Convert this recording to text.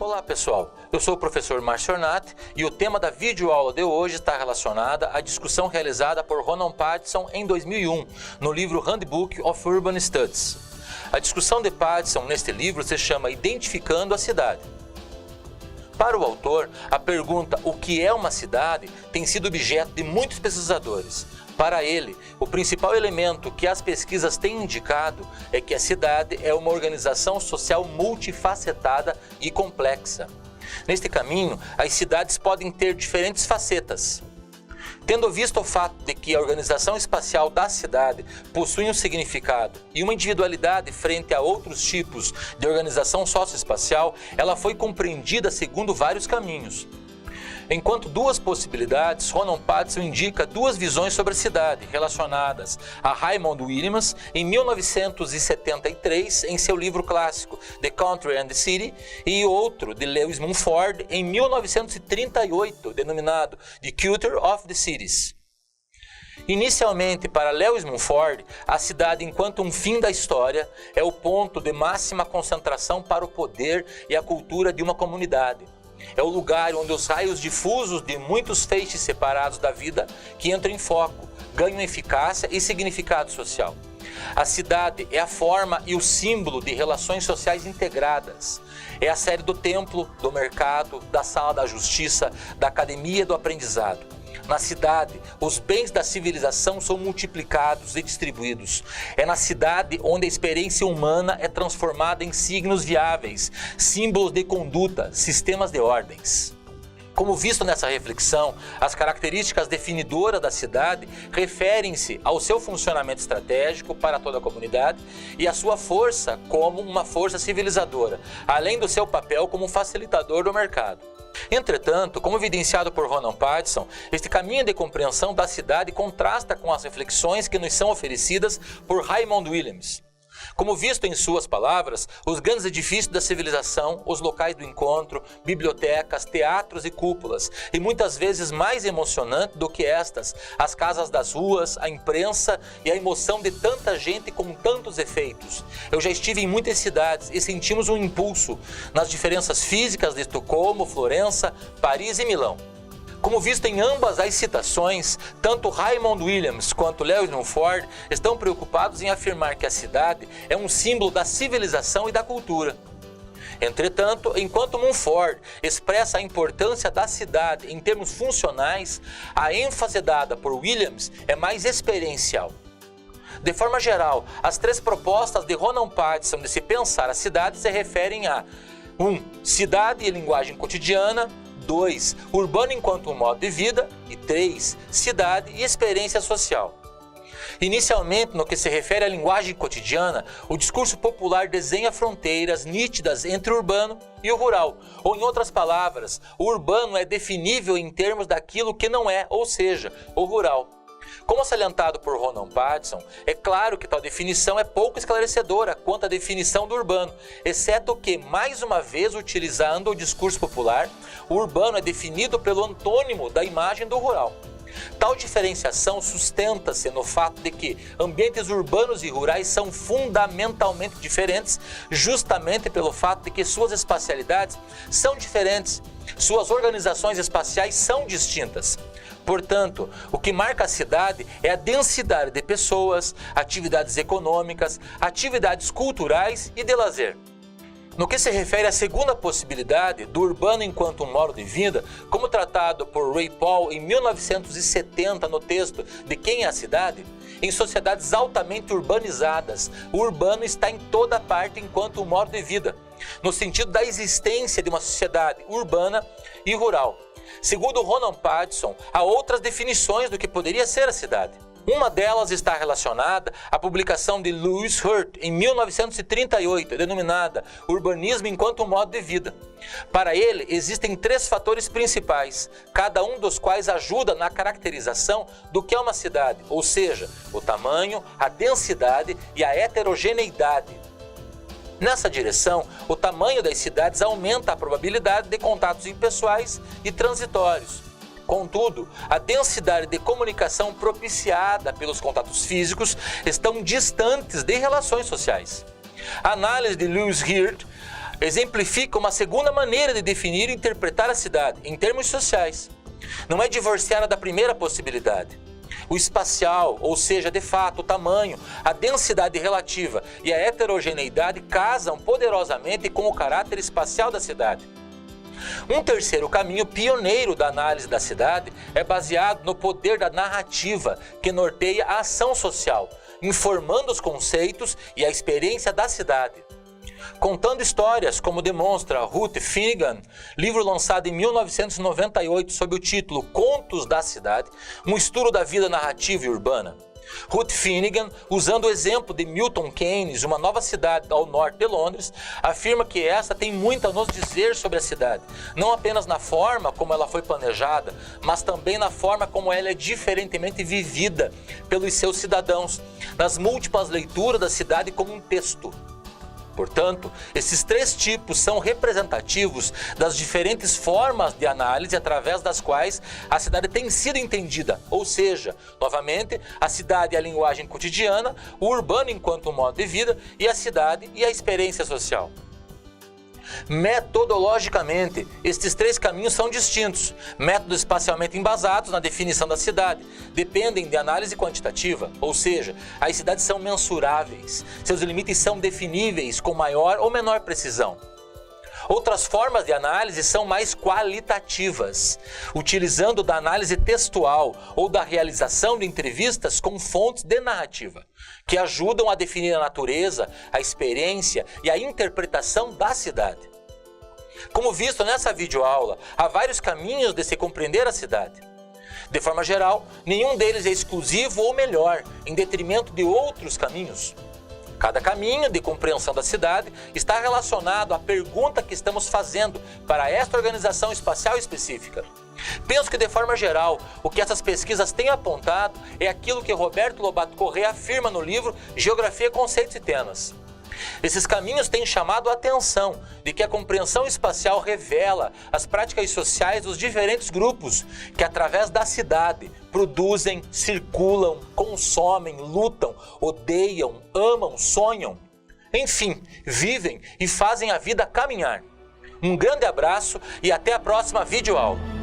Olá pessoal, eu sou o professor Márcio Ornati e o tema da videoaula de hoje está relacionada à discussão realizada por Ronan Pattison em 2001, no livro Handbook of Urban Studies. A discussão de Pattison neste livro se chama Identificando a Cidade. Para o autor, a pergunta "o que é uma cidade?" tem sido objeto de muitos pesquisadores. Para ele, o principal elemento que as pesquisas têm indicado é que a cidade é uma organização social multifacetada e complexa. Neste caminho, as cidades podem ter diferentes facetas. Tendo visto o fato de que a organização espacial da cidade possui um significado e uma individualidade frente a outros tipos de organização socioespacial, ela foi compreendida segundo vários caminhos. Enquanto duas possibilidades, Ronan Pattison indica duas visões sobre a cidade, relacionadas a Raymond Williams, em 1973, em seu livro clássico The Country and the City, e outro, de Lewis Mumford, em 1938, denominado The Culture of the Cities. Inicialmente, para Lewis Mumford, a cidade, enquanto um fim da história, é o ponto de máxima concentração para o poder e a cultura de uma comunidade. É o lugar onde os raios difusos de muitos feixes separados da vida que entram em foco, ganham eficácia e significado social. A cidade é a forma e o símbolo de relações sociais integradas. É a sede do templo, do mercado, da sala da justiça, da academia do aprendizado. Na cidade, os bens da civilização são multiplicados e distribuídos. É na cidade onde a experiência humana é transformada em signos viáveis, símbolos de conduta, sistemas de ordens. Como visto nessa reflexão, as características definidoras da cidade referem-se ao seu funcionamento estratégico para toda a comunidade e à sua força como uma força civilizadora, além do seu papel como um facilitador do mercado. Entretanto, como evidenciado por Ronan Pattison, este caminho de compreensão da cidade contrasta com as reflexões que nos são oferecidas por Raymond Williams. Como visto em suas palavras, os grandes edifícios da civilização, os locais do encontro, bibliotecas, teatros e cúpulas, e muitas vezes mais emocionante do que estas, as casas das ruas, a imprensa e a emoção de tanta gente com tantos efeitos. Eu já estive em muitas cidades e sentimos um impulso nas diferenças físicas de Estocolmo, Florença, Paris e Milão. Como visto em ambas as citações, tanto Raymond Williams quanto Lewis Mumford estão preocupados em afirmar que a cidade é um símbolo da civilização e da cultura. Entretanto, enquanto Mumford expressa a importância da cidade em termos funcionais, a ênfase dada por Williams é mais experiencial. De forma geral, as três propostas de Ronan Pattison de se pensar a cidade se referem a 1. Cidade e linguagem cotidiana, 2. Urbano enquanto um modo de vida, e 3. Cidade e experiência social. Inicialmente, no que se refere à linguagem cotidiana, o discurso popular desenha fronteiras nítidas entre o urbano e o rural, ou em outras palavras, o urbano é definível em termos daquilo que não é, ou seja, o rural. Como salientado por Ronan Pattison, é claro que tal definição é pouco esclarecedora quanto à definição do urbano, exceto que, mais uma vez utilizando o discurso popular, o urbano é definido pelo antônimo da imagem do rural. Tal diferenciação sustenta-se no fato de que ambientes urbanos e rurais são fundamentalmente diferentes, justamente pelo fato de que suas espacialidades são diferentes, suas organizações espaciais são distintas. Portanto, o que marca a cidade é a densidade de pessoas, atividades econômicas, atividades culturais e de lazer. No que se refere à segunda possibilidade, do urbano enquanto um modo de vida, como tratado por Ray Paul em 1970 no texto De Quem é a Cidade? Em sociedades altamente urbanizadas, o urbano está em toda parte enquanto um modo de vida, no sentido da existência de uma sociedade urbana e rural. Segundo Ronan Pattison, há outras definições do que poderia ser a cidade. Uma delas está relacionada à publicação de Louis Hurt em 1938, denominada Urbanismo enquanto um modo de vida. Para ele, existem três fatores principais, cada um dos quais ajuda na caracterização do que é uma cidade, ou seja, o tamanho, a densidade e a heterogeneidade. Nessa direção, o tamanho das cidades aumenta a probabilidade de contatos impessoais e transitórios. Contudo, a densidade de comunicação propiciada pelos contatos físicos estão distantes de relações sociais. A análise de Louis Hurt exemplifica uma segunda maneira de definir e interpretar a cidade, em termos sociais. Não é divorciada da primeira possibilidade. O espacial, ou seja, de fato, o tamanho, a densidade relativa e a heterogeneidade casam poderosamente com o caráter espacial da cidade. Um terceiro caminho pioneiro da análise da cidade é baseado no poder da narrativa que norteia a ação social, informando os conceitos e a experiência da cidade. Contando histórias, como demonstra Ruth Finnegan, livro lançado em 1998 sob o título Contos da Cidade, um estudo da vida narrativa e urbana. Ruth Finnegan, usando o exemplo de Milton Keynes, uma nova cidade ao norte de Londres, afirma que esta tem muito a nos dizer sobre a cidade, não apenas na forma como ela foi planejada, mas também na forma como ela é diferentemente vivida pelos seus cidadãos, nas múltiplas leituras da cidade como um texto. Portanto, esses três tipos são representativos das diferentes formas de análise através das quais a cidade tem sido entendida, ou seja, novamente, a cidade é a linguagem cotidiana, o urbano enquanto um modo de vida e a cidade e a experiência social. Metodologicamente, estes três caminhos são distintos, métodos espacialmente embasados na definição da cidade, dependem de análise quantitativa, ou seja, as cidades são mensuráveis, seus limites são definíveis com maior ou menor precisão. Outras formas de análise são mais qualitativas, utilizando da análise textual ou da realização de entrevistas com fontes de narrativa, que ajudam a definir a natureza, a experiência e a interpretação da cidade. Como visto nessa videoaula, há vários caminhos de se compreender a cidade. De forma geral, nenhum deles é exclusivo ou melhor, em detrimento de outros caminhos. Cada caminho de compreensão da cidade está relacionado à pergunta que estamos fazendo para esta organização espacial específica. Penso que, de forma geral, o que essas pesquisas têm apontado é aquilo que Roberto Lobato Corrêa afirma no livro Geografia, Conceitos e Temas. Esses caminhos têm chamado a atenção de que a compreensão espacial revela as práticas sociais dos diferentes grupos que, através da cidade, produzem, circulam, consomem, lutam, odeiam, amam, sonham, enfim, vivem e fazem a vida caminhar. Um grande abraço e até a próxima videoaula.